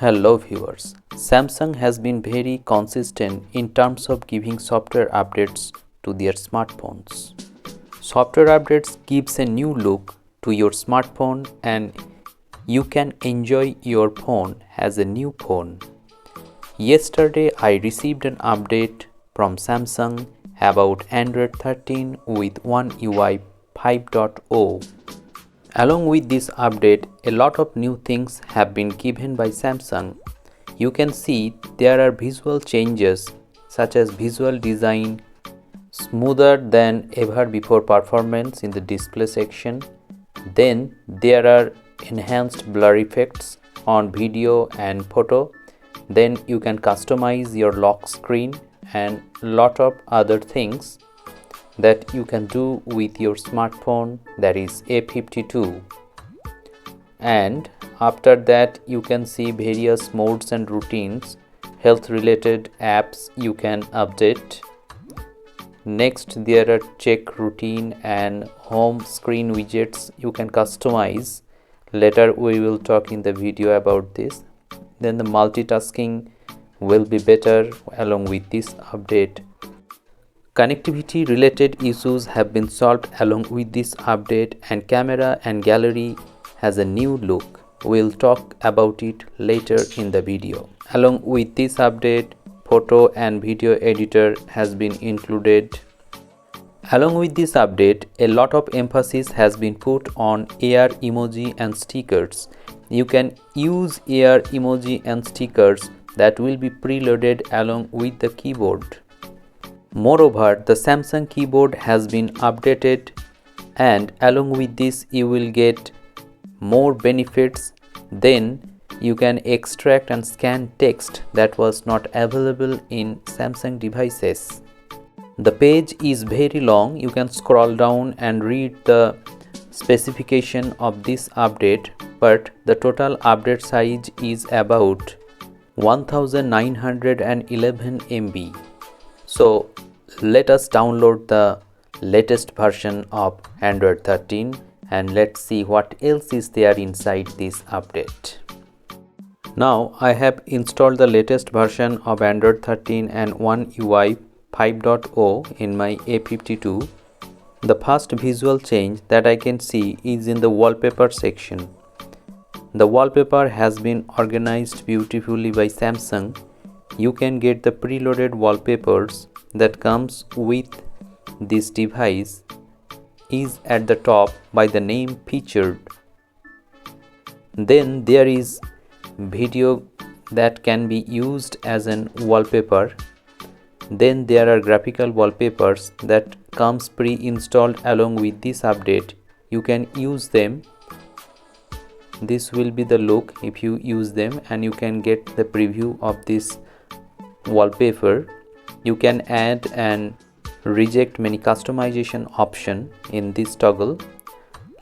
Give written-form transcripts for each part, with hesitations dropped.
Hello viewers, Samsung has been very consistent in terms of giving software updates to their smartphones. Software updates gives a new look to your smartphone and you can enjoy your phone as a new phone. Yesterday I received an update from Samsung about Android 13 with One UI 5.0. Along with this update, a lot of new things have been given by Samsung. You can see there are visual changes such as visual design, smoother than ever before performance in the display section. Then there are enhanced blur effects on video and photo. Then you can customize your lock screen and lot of other things that you can do with your smartphone, that is A52. And after that you can see various modes and routines, health related apps you can update. Next there are check routine and home screen widgets you can customize. Later we will talk in the video about this. Then the multitasking will be better along with this update. Connectivity related issues have been solved along with this update, and camera and gallery has a new look. We'll talk about it later in the video. Along with this update, photo and video editor has been included. Along with this update, a lot of emphasis has been put on AR emoji and stickers. You can use AR emoji and stickers that will be preloaded along with the keyboard. Moreover, the Samsung keyboard has been updated, and along with this you will get more benefits. Then you can extract and scan text that was not available in Samsung devices. The page is very long. You can scroll down and read the specification of this update, but the total update size is about 1911 MB. So let us download the latest version of Android 13 and let's see what else is there inside this update. Now I have installed the latest version of Android 13 and One UI 5.0 in my A52. The first visual change that I can see is in the wallpaper section. The wallpaper has been organized beautifully by Samsung. You can get the preloaded wallpapers that comes with this device is at the top by the name featured. Then there is video that can be used as an wallpaper. Then there are graphical wallpapers that comes pre-installed along with this update. You can use them. This will be the look if you use them, and you can get the preview of this wallpaper. You can add and reject many customization option in this toggle.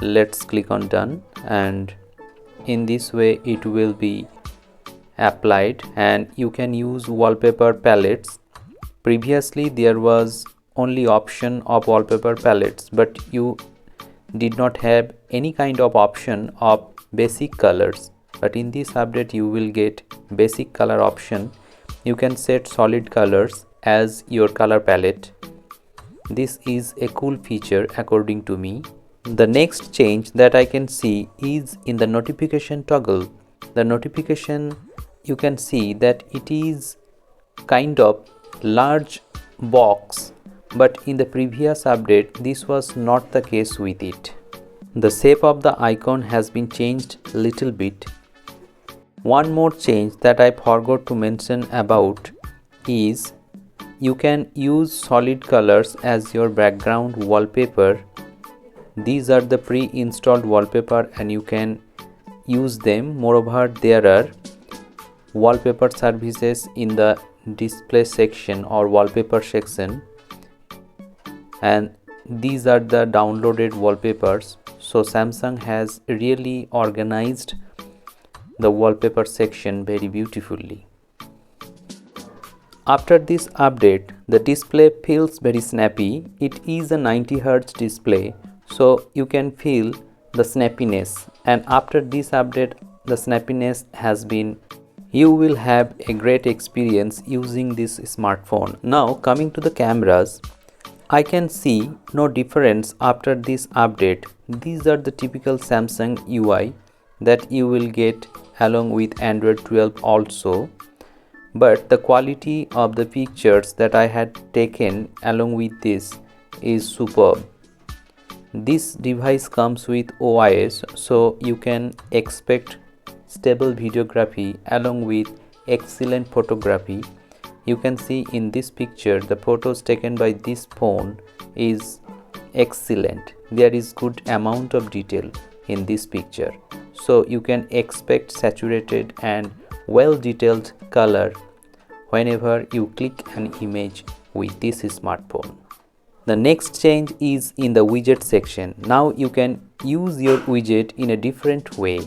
Let's click on done, and in this way it will be applied, and you can use wallpaper palettes. Previously there was only option of wallpaper palettes, but you did not have any kind of option of basic colors, but in this update you will get basic color option. You can set solid colors as your color palette. This is a cool feature according to me. The next change that I can see is in the notification toggle. The notification, you can see that it is kind of large box, but in the previous update this was not the case with it. The shape of the icon has been changed little bit. One more change that I forgot to mention about is you can use solid colors as your background wallpaper. These are the pre-installed wallpaper and you can use them. Moreover, there are wallpaper services in the display section or wallpaper section, and these are the downloaded wallpapers. So Samsung has really organized the wallpaper section very beautifully. After this update, the display feels very snappy. It is a 90Hz display, so you can feel the snappiness, and after this update the snappiness has been you will have a great experience using this smartphone. Now coming to the cameras, I can see no difference after this update. These are the typical Samsung UI that you will get along with Android 12 also, but the quality of the pictures that I had taken along with this is superb. This device comes with OIS, so you can expect stable videography along with excellent photography. You can see in this picture the photos taken by this phone is excellent. There is good amount of detail in this picture, so you can expect saturated and well detailed color whenever you click an image with this smartphone. The next change is in the widget section. Now you can use your widget in a different way.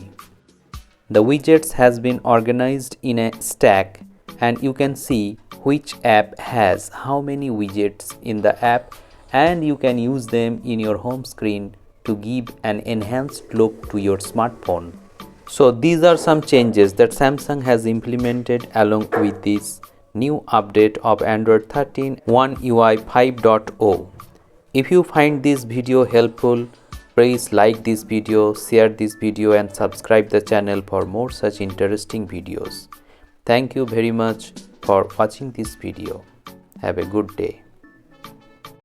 The widgets has been organized in a stack and you can see which app has how many widgets in the app, and you can use them in your home screen to give an enhanced look to your smartphone. So these are some changes that Samsung has implemented along with this new update of Android 13 One UI 5.0. If you find this video helpful, please like this video, share this video and subscribe the channel for more such interesting videos. Thank you very much for watching this video. Have a good day.